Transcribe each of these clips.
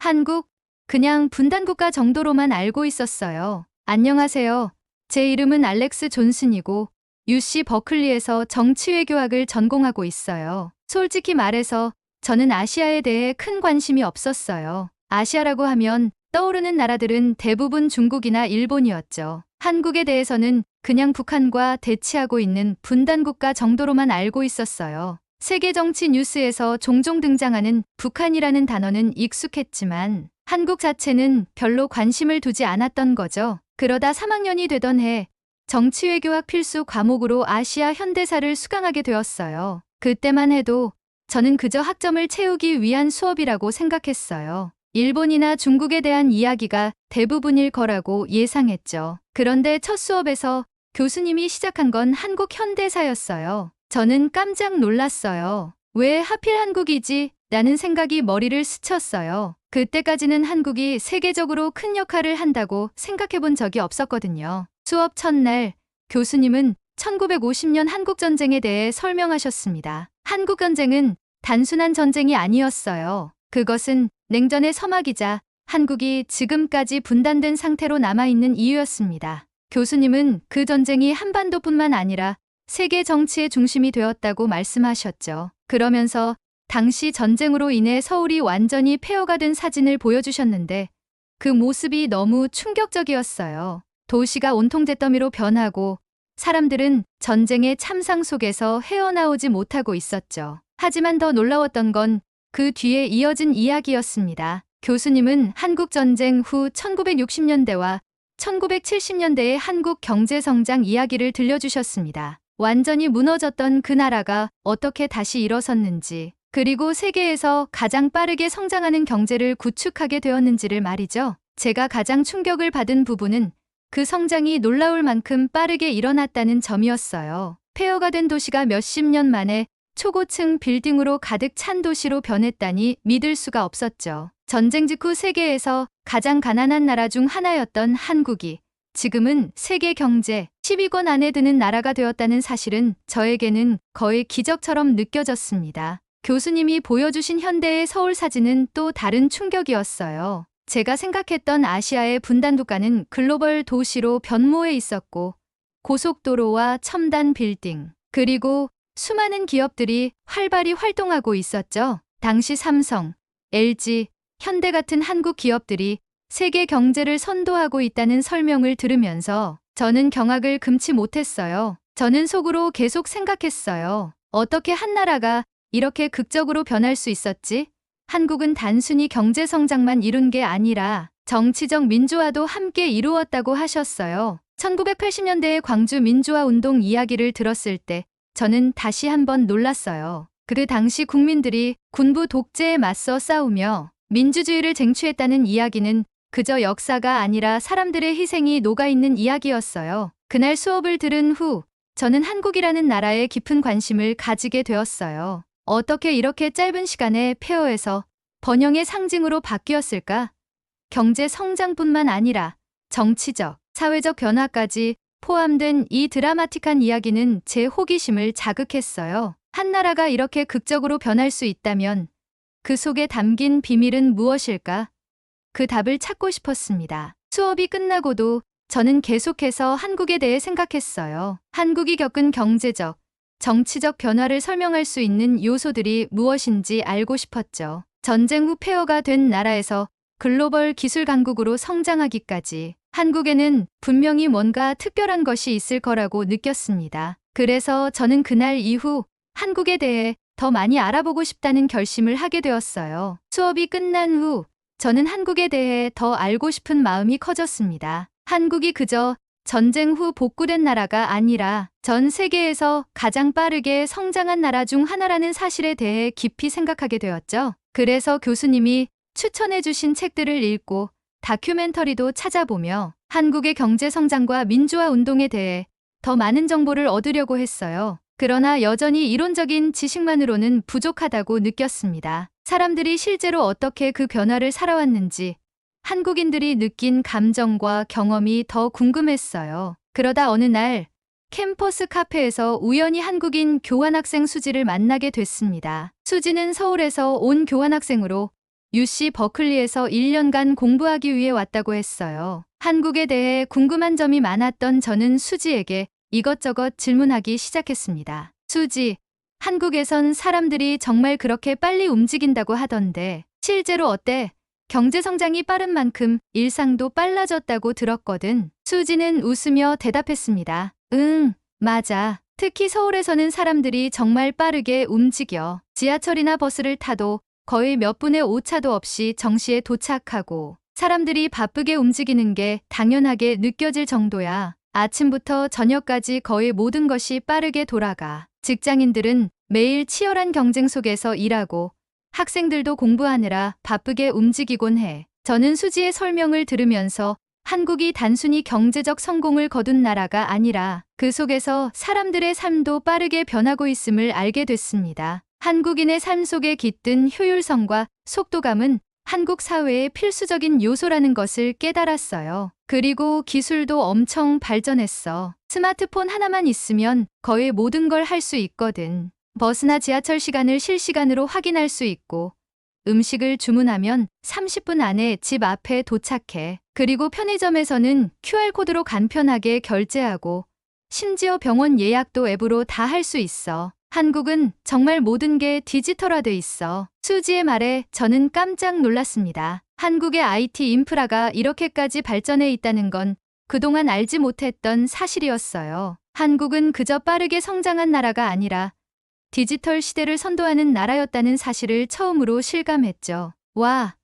한국, 그냥 분단국가 정도로만 알고 있었어요. 안녕하세요. 제 이름은 알렉스 존슨이고 UC 버클리에서 정치외교학을 전공하고 있어요. 솔직히 말해서 저는 아시아에 대해 큰 관심이 없었어요. 아시아라고 하면 떠오르는 나라들은 대부분 중국이나 일본이었죠. 한국에 대해서는 그냥 북한과 대치하고 있는 분단국가 정도로만 알고 있었어요. 세계 정치 뉴스에서 종종 등장하는 북한이라는 단어는 익숙했지만 한국 자체는 별로 관심을 두지 않았던 거죠. 그러다 3학년이 되던 해 정치외교학 필수 과목으로 아시아 현대사를 수강하게 되었어요. 그때만 해도 저는 그저 학점을 채우기 위한 수업이라고 생각했어요. 일본이나 중국에 대한 이야기가 대부분일 거라고 예상했죠. 그런데 첫 수업에서 교수님이 시작한 건 한국 현대사였어요. 저는 깜짝 놀랐어요. 왜 하필 한국이지? 라는 생각이 머리를 스쳤어요. 그때까지는 한국이 세계적으로 큰 역할을 한다고 생각해 본 적이 없었거든요. 수업 첫날 교수님은 1950년 한국전쟁에 대해 설명하셨습니다. 한국전쟁은 단순한 전쟁이 아니었어요. 그것은 냉전의 서막이자 한국이 지금까지 분단된 상태로 남아있는 이유였습니다. 교수님은 그 전쟁이 한반도뿐만 아니라 세계 정치의 중심이 되었다고 말씀하셨죠. 그러면서 당시 전쟁으로 인해 서울이 완전히 폐허가 된 사진을 보여주셨는데 그 모습이 너무 충격적이었어요. 도시가 온통 잿더미로 변하고 사람들은 전쟁의 참상 속에서 헤어나오지 못하고 있었죠. 하지만 더 놀라웠던 건 그 뒤에 이어진 이야기였습니다. 교수님은 한국전쟁 후 1960년대와 1970년대의 한국 경제성장 이야기를 들려주셨습니다. 완전히 무너졌던 그 나라가 어떻게 다시 일어섰는지, 그리고 세계에서 가장 빠르게 성장하는 경제를 구축하게 되었는지를 말이죠. 제가 가장 충격을 받은 부분은 그 성장이 놀라울 만큼 빠르게 일어났다는 점이었어요. 폐허가 된 도시가 몇십 년 만에 초고층 빌딩으로 가득 찬 도시로 변했다니 믿을 수가 없었죠. 전쟁 직후 세계에서 가장 가난한 나라 중 하나였던 한국이 지금은 세계 경제 10위권 안에 드는 나라가 되었다는 사실은 저에게는 거의 기적처럼 느껴졌습니다. 교수님이 보여주신 현대의 서울 사진은 또 다른 충격이었어요. 제가 생각했던 아시아의 분단국가는 글로벌 도시로 변모해 있었고 고속도로와 첨단 빌딩, 그리고 수많은 기업들이 활발히 활동하고 있었죠. 당시 삼성, LG, 현대 같은 한국 기업들이 세계 경제를 선도하고 있다는 설명을 들으면서 저는 경악을 금치 못했어요. 저는 속으로 계속 생각했어요. 어떻게 한 나라가 이렇게 극적으로 변할 수 있었지? 한국은 단순히 경제 성장만 이룬 게 아니라 정치적 민주화도 함께 이루었다고 하셨어요. 1980년대의 광주 민주화 운동 이야기를 들었을 때 저는 다시 한번 놀랐어요. 그 당시 국민들이 군부 독재에 맞서 싸우며 민주주의를 쟁취했다는 이야기는 그저 역사가 아니라 사람들의 희생이 녹아있는 이야기였어요. 그날 수업을 들은 후 저는 한국이라는 나라에 깊은 관심을 가지게 되었어요. 어떻게 이렇게 짧은 시간에 폐허에서 번영의 상징으로 바뀌었을까? 경제 성장뿐만 아니라 정치적, 사회적 변화까지 포함된 이 드라마틱한 이야기는 제 호기심을 자극했어요. 한 나라가 이렇게 극적으로 변할 수 있다면 그 속에 담긴 비밀은 무엇일까? 그 답을 찾고 싶었습니다. 수업이 끝나고도 저는 계속해서 한국에 대해 생각했어요. 한국이 겪은 경제적, 정치적 변화를 설명할 수 있는 요소들이 무엇인지 알고 싶었죠. 전쟁 후 폐허가 된 나라에서 글로벌 기술 강국으로 성장하기까지 한국에는 분명히 뭔가 특별한 것이 있을 거라고 느꼈습니다. 그래서 저는 그날 이후 한국에 대해 더 많이 알아보고 싶다는 결심을 하게 되었어요. 수업이 끝난 후 저는 한국에 대해 더 알고 싶은 마음이 커졌습니다. 한국이 그저 전쟁 후 복구된 나라가 아니라 전 세계에서 가장 빠르게 성장한 나라 중 하나라는 사실에 대해 깊이 생각하게 되었죠. 그래서 교수님이 추천해 주신 책들을 읽고 다큐멘터리도 찾아보며 한국의 경제 성장과 민주화 운동에 대해 더 많은 정보를 얻으려고 했어요. 그러나 여전히 이론적인 지식만으로는 부족하다고 느꼈습니다. 사람들이 실제로 어떻게 그 변화를 살아왔는지, 한국인들이 느낀 감정과 경험이 더 궁금했어요. 그러다 어느 날 캠퍼스 카페에서 우연히 한국인 교환학생 수지를 만나게 됐습니다. 수지는 서울에서 온 교환학생으로 UC 버클리에서 1년간 공부하기 위해 왔다고 했어요. 한국에 대해 궁금한 점이 많았던 저는 수지에게 이것저것 질문하기 시작했습니다. 수지, 한국에선 사람들이 정말 그렇게 빨리 움직인다고 하던데 실제로 어때? 경제 성장이 빠른 만큼 일상도 빨라졌다고 들었거든. 수지는 웃으며 대답했습니다. 응, 맞아. 특히 서울에서는 사람들이 정말 빠르게 움직여. 지하철이나 버스를 타도 거의 몇 분의 오차도 없이 정시에 도착하고 사람들이 바쁘게 움직이는 게 당연하게 느껴질 정도야. 아침부터 저녁까지 거의 모든 것이 빠르게 돌아가. 직장인들은 매일 치열한 경쟁 속에서 일하고 학생들도 공부하느라 바쁘게 움직이곤 해. 저는 수지의 설명을 들으면서 한국이 단순히 경제적 성공을 거둔 나라가 아니라 그 속에서 사람들의 삶도 빠르게 변하고 있음을 알게 됐습니다. 한국인의 삶 속에 깃든 효율성과 속도감은 한국 사회의 필수적인 요소라는 것을 깨달았어요. 그리고 기술도 엄청 발전했어. 스마트폰 하나만 있으면 거의 모든 걸 할 수 있거든. 버스나 지하철 시간을 실시간으로 확인할 수 있고 음식을 주문하면 30분 안에 집 앞에 도착해. 그리고 편의점에서는 QR코드로 간편하게 결제하고 심지어 병원 예약도 앱으로 다 할 수 있어. 한국은 정말 모든 게 디지털화돼 있어. 수지의 말에 저는 깜짝 놀랐습니다. 한국의 IT 인프라가 이렇게까지 발전해 있다는 건 그동안 알지 못했던 사실이었어요. 한국은 그저 빠르게 성장한 나라가 아니라 디지털 시대를 선도하는 나라였다는 사실을 처음으로 실감했죠. 와,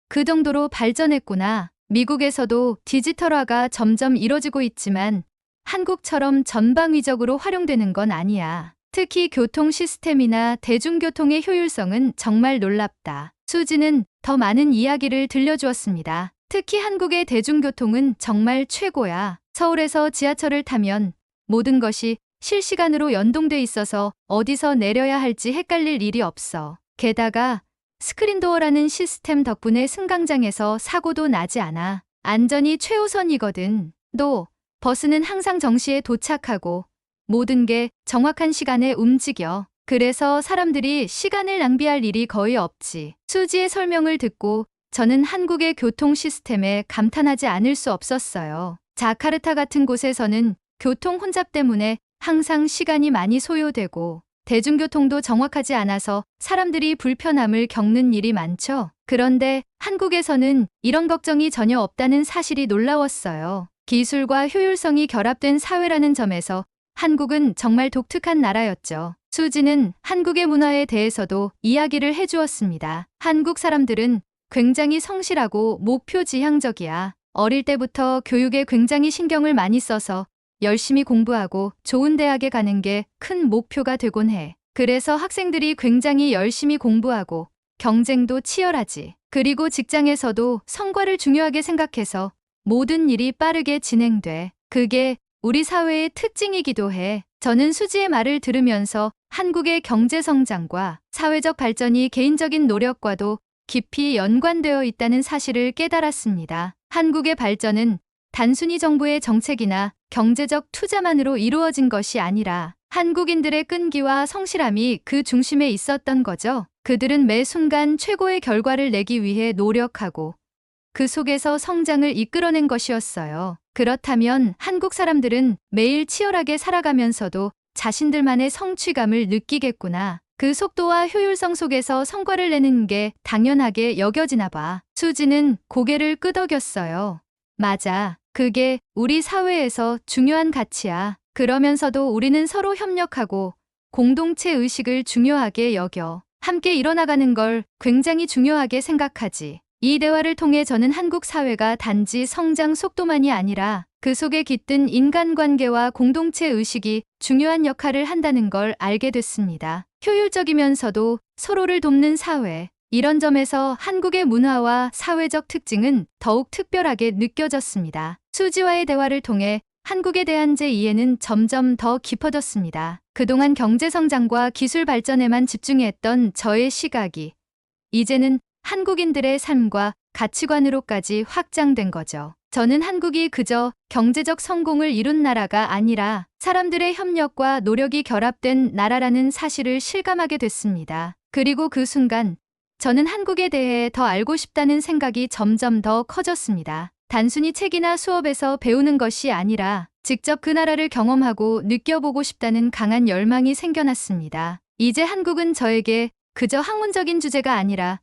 그 정도로 발전했구나. 미국에서도 디지털화가 점점 이뤄지고 있지만 한국처럼 전방위적으로 활용되는 건 아니야. 특히 교통 시스템이나 대중교통의 효율성은 정말 놀랍다. 수지는 더 많은 이야기를 들려주었습니다. 특히 한국의 대중교통은 정말 최고야. 서울에서 지하철을 타면 모든 것이 실시간으로 연동돼 있어서 어디서 내려야 할지 헷갈릴 일이 없어. 게다가 스크린도어라는 시스템 덕분에 승강장에서 사고도 나지 않아. 안전이 최우선이거든. 또 버스는 항상 정시에 도착하고 모든 게 정확한 시간에 움직여. 그래서 사람들이 시간을 낭비할 일이 거의 없지. 수지의 설명을 듣고 저는 한국의 교통 시스템에 감탄하지 않을 수 없었어요. 자카르타 같은 곳에서는 교통 혼잡 때문에 항상 시간이 많이 소요되고 대중교통도 정확하지 않아서 사람들이 불편함을 겪는 일이 많죠. 그런데 한국에서는 이런 걱정이 전혀 없다는 사실이 놀라웠어요. 기술과 효율성이 결합된 사회라는 점에서 한국은 정말 독특한 나라였죠. 수지는 한국의 문화에 대해서도 이야기를 해주었습니다. 한국 사람들은 굉장히 성실하고 목표 지향적이야. 어릴 때부터 교육에 굉장히 신경을 많이 써서 열심히 공부하고 좋은 대학에 가는 게 큰 목표가 되곤 해. 그래서 학생들이 굉장히 열심히 공부하고 경쟁도 치열하지. 그리고 직장에서도 성과를 중요하게 생각해서 모든 일이 빠르게 진행돼. 그게 우리 사회의 특징이기도 해. 저는 수지의 말을 들으면서 한국의 경제 성장과 사회적 발전이 개인적인 노력과도 깊이 연관되어 있다는 사실을 깨달았습니다. 한국의 발전은 단순히 정부의 정책이나 경제적 투자만으로 이루어진 것이 아니라 한국인들의 끈기와 성실함이 그 중심에 있었던 거죠. 그들은 매 순간 최고의 결과를 내기 위해 노력하고 그 속에서 성장을 이끌어낸 것이었어요. 그렇다면 한국 사람들은 매일 치열하게 살아가면서도 자신들만의 성취감을 느끼겠구나. 그 속도와 효율성 속에서 성과를 내는 게 당연하게 여겨지나 봐. 수지는 고개를 끄덕였어요. 맞아. 그게 우리 사회에서 중요한 가치야. 그러면서도 우리는 서로 협력하고 공동체 의식을 중요하게 여겨. 함께 일어나가는 걸 굉장히 중요하게 생각하지. 이 대화를 통해 저는 한국 사회가 단지 성장 속도만이 아니라 그 속에 깃든 인간관계와 공동체 의식이 중요한 역할을 한다는 걸 알게 됐습니다. 효율적이면서도 서로를 돕는 사회. 이런 점에서 한국의 문화와 사회적 특징은 더욱 특별하게 느껴졌습니다. 수지와의 대화를 통해 한국에 대한 제 이해는 점점 더 깊어졌습니다. 그동안 경제 성장과 기술 발전에만 집중했던 저의 시각이 이제는 한국인들의 삶과 가치관으로까지 확장된 거죠. 저는 한국이 그저 경제적 성공을 이룬 나라가 아니라 사람들의 협력과 노력이 결합된 나라라는 사실을 실감하게 됐습니다. 그리고 그 순간 저는 한국에 대해 더 알고 싶다는 생각이 점점 더 커졌습니다. 단순히 책이나 수업에서 배우는 것이 아니라 직접 그 나라를 경험하고 느껴보고 싶다는 강한 열망이 생겨났습니다. 이제 한국은 저에게 그저 학문적인 주제가 아니라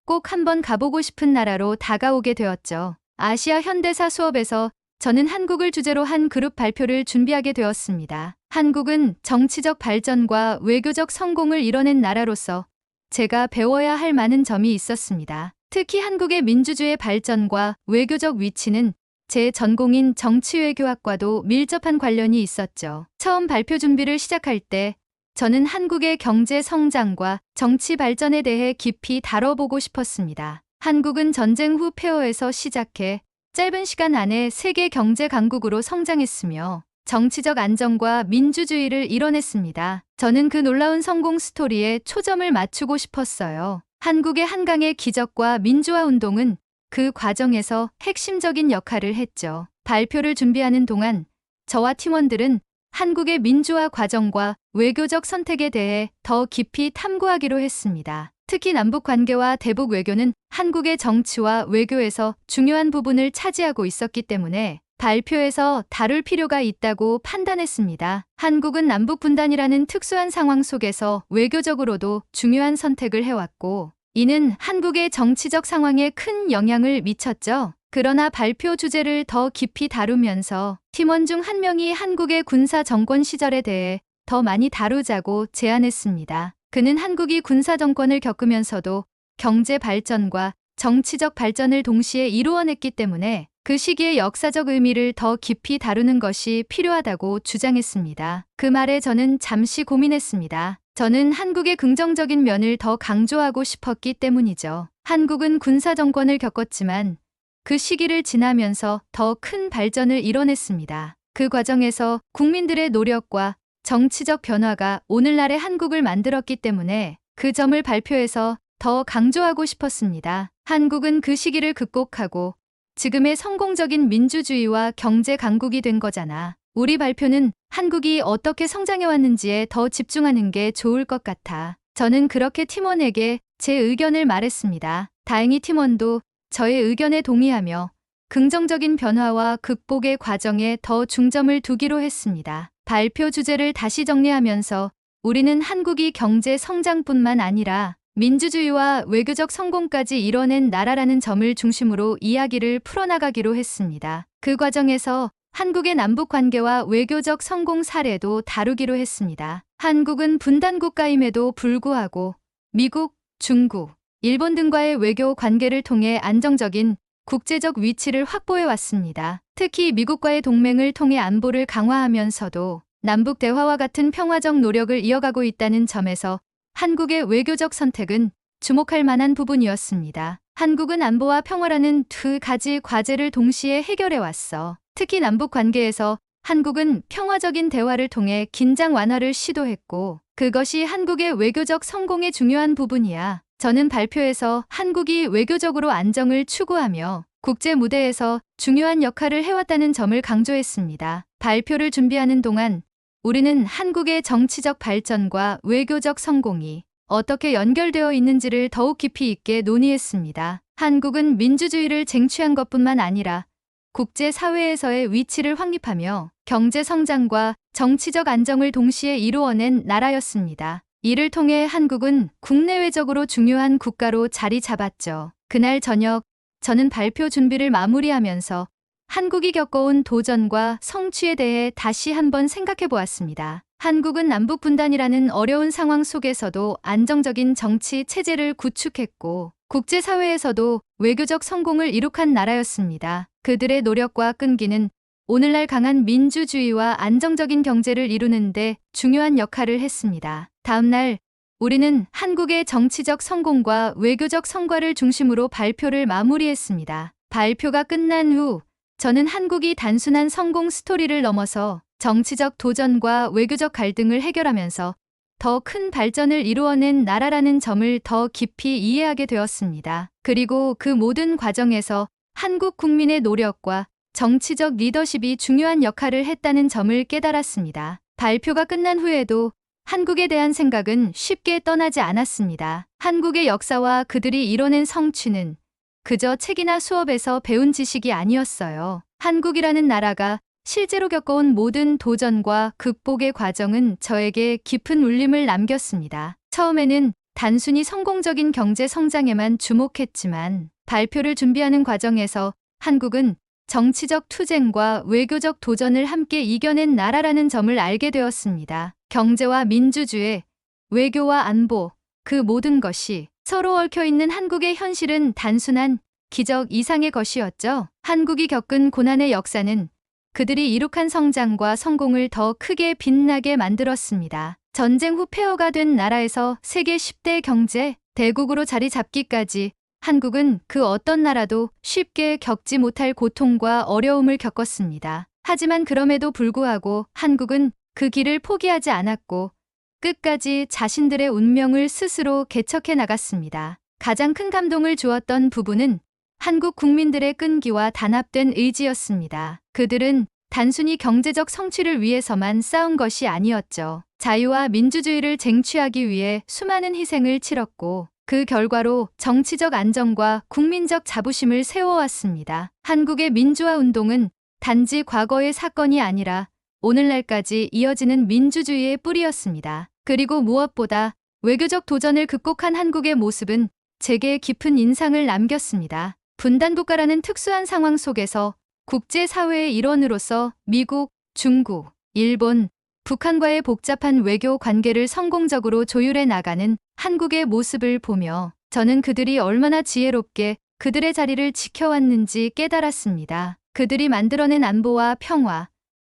꼭 한번 가보고 싶은 나라로 다가오게 되었죠. 아시아 현대사 수업에서 저는 한국을 주제로 한 그룹 발표를 준비하게 되었습니다. 한국은 정치적 발전과 외교적 성공을 이뤄낸 나라로서 제가 배워야 할 많은 점이 있었습니다. 특히 한국의 민주주의 발전과 외교적 위치는 제 전공인 정치외교학과도 밀접한 관련이 있었죠. 처음 발표 준비를 시작할 때 저는 한국의 경제 성장과 정치 발전에 대해 깊이 다뤄보고 싶었습니다. 한국은 전쟁 후 폐허에서 시작해 짧은 시간 안에 세계 경제 강국으로 성장했으며 정치적 안정과 민주주의를 이뤄냈습니다. 저는 그 놀라운 성공 스토리에 초점을 맞추고 싶었어요. 한국의 한강의 기적과 민주화 운동은 그 과정에서 핵심적인 역할을 했죠. 발표를 준비하는 동안 저와 팀원들은 한국의 민주화 과정과 외교적 선택에 대해 더 깊이 탐구하기로 했습니다. 특히 남북 관계와 대북 외교는 한국의 정치와 외교에서 중요한 부분을 차지하고 있었기 때문에 발표에서 다룰 필요가 있다고 판단했습니다. 한국은 남북 분단이라는 특수한 상황 속에서 외교적으로도 중요한 선택을 해왔고, 이는 한국의 정치적 상황에 큰 영향을 미쳤죠. 그러나 발표 주제를 더 깊이 다루면서 팀원 중 한 명이 한국의 군사 정권 시절에 대해 더 많이 다루자고 제안했습니다. 그는 한국이 군사 정권을 겪으면서도 경제 발전과 정치적 발전을 동시에 이루어냈기 때문에 그 시기의 역사적 의미를 더 깊이 다루는 것이 필요하다고 주장했습니다. 그 말에 저는 잠시 고민했습니다. 저는 한국의 긍정적인 면을 더 강조하고 싶었기 때문이죠. 한국은 군사 정권을 겪었지만 그 시기를 지나면서 더 큰 발전을 이뤄냈습니다. 그 과정에서 국민들의 노력과 정치적 변화가 오늘날의 한국을 만들었기 때문에 그 점을 발표해서 더 강조하고 싶었습니다. 한국은 그 시기를 극복하고 지금의 성공적인 민주주의와 경제 강국이 된 거잖아. 우리 발표는 한국이 어떻게 성장해왔는지에 더 집중하는 게 좋을 것 같아. 저는 그렇게 팀원에게 제 의견을 말했습니다. 다행히 팀원도 저의 의견에 동의하며 긍정적인 변화와 극복의 과정에 더 중점을 두기로 했습니다. 발표 주제를 다시 정리하면서 우리는 한국이 경제 성장뿐만 아니라 민주주의와 외교적 성공까지 이뤄낸 나라라는 점을 중심으로 이야기를 풀어나가기로 했습니다. 그 과정에서 한국의 남북 관계와 외교적 성공 사례도 다루기로 했습니다. 한국은 분단 국가임에도 불구하고 미국, 중국, 일본 등과의 외교 관계를 통해 안정적인 국제적 위치를 확보해 왔습니다. 특히 미국과의 동맹을 통해 안보를 강화하면서도 남북 대화와 같은 평화적 노력을 이어가고 있다는 점에서 한국의 외교적 선택은 주목할 만한 부분이었습니다. 한국은 안보와 평화라는 두 가지 과제를 동시에 해결해 왔어. 특히 남북 관계에서 한국은 평화적인 대화를 통해 긴장 완화를 시도했고, 그것이 한국의 외교적 성공의 중요한 부분이야. 저는 발표에서 한국이 외교적으로 안정을 추구하며 국제 무대에서 중요한 역할을 해왔다는 점을 강조했습니다. 발표를 준비하는 동안 우리는 한국의 정치적 발전과 외교적 성공이 어떻게 연결되어 있는지를 더욱 깊이 있게 논의했습니다. 한국은 민주주의를 쟁취한 것뿐만 아니라 국제사회에서의 위치를 확립하며 경제 성장과 정치적 안정을 동시에 이루어낸 나라였습니다. 이를 통해 한국은 국내외적으로 중요한 국가로 자리 잡았죠. 그날 저녁, 저는 발표 준비를 마무리하면서 한국이 겪어온 도전과 성취에 대해 다시 한번 생각해 보았습니다. 한국은 남북 분단이라는 어려운 상황 속에서도 안정적인 정치 체제를 구축했고, 국제사회에서도 외교적 성공을 이룩한 나라였습니다. 그들의 노력과 끈기는 오늘날 강한 민주주의와 안정적인 경제를 이루는 데 중요한 역할을 했습니다. 다음 날, 우리는 한국의 정치적 성공과 외교적 성과를 중심으로 발표를 마무리했습니다. 발표가 끝난 후, 저는 한국이 단순한 성공 스토리를 넘어서 정치적 도전과 외교적 갈등을 해결하면서 더 큰 발전을 이루어낸 나라라는 점을 더 깊이 이해하게 되었습니다. 그리고 그 모든 과정에서 한국 국민의 노력과 정치적 리더십이 중요한 역할을 했다는 점을 깨달았습니다. 발표가 끝난 후에도 한국에 대한 생각은 쉽게 떠나지 않았습니다. 한국의 역사와 그들이 이뤄낸 성취는 그저 책이나 수업에서 배운 지식이 아니었어요. 한국이라는 나라가 실제로 겪어온 모든 도전과 극복의 과정은 저에게 깊은 울림을 남겼습니다. 처음에는 단순히 성공적인 경제 성장에만 주목했지만 발표를 준비하는 과정에서 한국은 정치적 투쟁과 외교적 도전을 함께 이겨낸 나라라는 점을 알게 되었습니다. 경제와 민주주의, 외교와 안보, 그 모든 것이 서로 얽혀 있는 한국의 현실은 단순한 기적 이상의 것이었죠. 한국이 겪은 고난의 역사는 그들이 이룩한 성장과 성공을 더 크게 빛나게 만들었습니다. 전쟁 후 폐허가 된 나라에서 세계 10대 경제 대국으로 자리 잡기까지 한국은 그 어떤 나라도 쉽게 겪지 못할 고통과 어려움을 겪었습니다. 하지만 그럼에도 불구하고 한국은 그 길을 포기하지 않았고 끝까지 자신들의 운명을 스스로 개척해 나갔습니다. 가장 큰 감동을 주었던 부분은 한국 국민들의 끈기와 단합된 의지였습니다. 그들은 단순히 경제적 성취를 위해서만 싸운 것이 아니었죠. 자유와 민주주의를 쟁취하기 위해 수많은 희생을 치렀고 그 결과로 정치적 안정과 국민적 자부심을 세워왔습니다. 한국의 민주화 운동은 단지 과거의 사건이 아니라 오늘날까지 이어지는 민주주의의 뿌리였습니다. 그리고 무엇보다 외교적 도전을 극복한 한국의 모습은 제게 깊은 인상을 남겼습니다. 분단국가라는 특수한 상황 속에서 국제사회의 일원으로서 미국, 중국, 일본, 북한과의 복잡한 외교 관계를 성공적으로 조율해 나가는 한국의 모습을 보며 저는 그들이 얼마나 지혜롭게 그들의 자리를 지켜왔는지 깨달았습니다. 그들이 만들어낸 안보와 평화,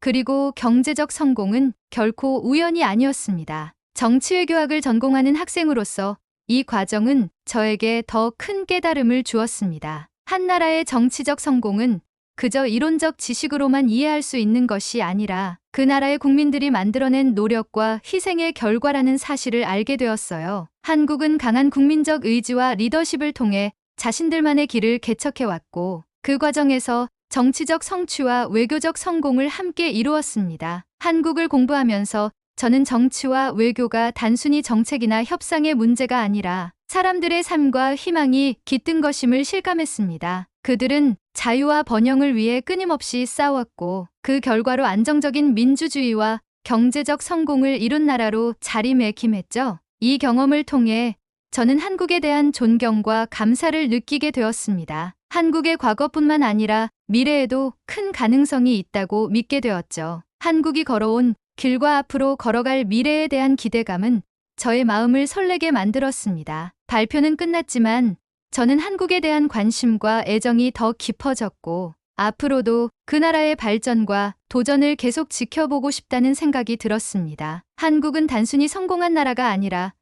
그리고 경제적 성공은 결코 우연이 아니었습니다. 정치외교학을 전공하는 학생으로서 이 과정은 저에게 더 큰 깨달음을 주었습니다. 한 나라의 정치적 성공은 그저 이론적 지식으로만 이해할 수 있는 것이 아니라 그 나라의 국민들이 만들어낸 노력과 희생의 결과라는 사실을 알게 되었어요. 한국은 강한 국민적 의지와 리더십을 통해 자신들만의 길을 개척해왔고 그 과정에서 정치적 성취와 외교적 성공을 함께 이루었습니다. 한국을 공부하면서 저는 정치와 외교가 단순히 정책이나 협상의 문제가 아니라 사람들의 삶과 희망이 깃든 것임을 실감했습니다. 그들은 자유와 번영을 위해 끊임없이 싸웠고 그 결과로 안정적인 민주주의와 경제적 성공을 이룬 나라로 자리매김했죠. 이 경험을 통해 저는 한국에 대한 존경과 감사를 느끼게 되었습니다. 한국의 과거뿐만 아니라 미래에도 큰 가능성이 있다고 믿게 되었죠. 한국이 걸어온 길과 앞으로 걸어갈 미래에 대한 기대감은 저의 마음을 설레게 만들었습니다. 발표는 끝났지만 저는 한국에 대한 관심과 애정이 더 깊어졌고 앞으로도 그 나라의 발전과 도전을 계속 지켜보고 싶다는 생각이 들었습니다. 한국은 단순히 성공한 나라가 아니라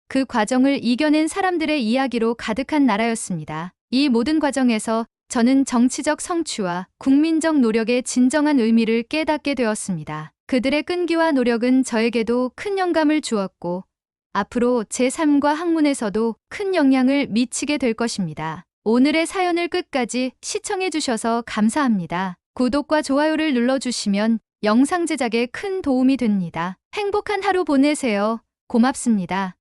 그 과정을 이겨낸 사람들의 이야기로 가득한 나라였습니다. 이 모든 과정에서 저는 정치적 성취와 국민적 노력의 진정한 의미를 깨닫게 되었습니다. 그들의 끈기와 노력은 저에게도 큰 영감을 주었고 앞으로 제 삶과 학문에서도 큰 영향을 미치게 될 것입니다. 오늘의 사연을 끝까지 시청해 주셔서 감사합니다. 구독과 좋아요를 눌러주시면 영상 제작에 큰 도움이 됩니다. 행복한 하루 보내세요. 고맙습니다.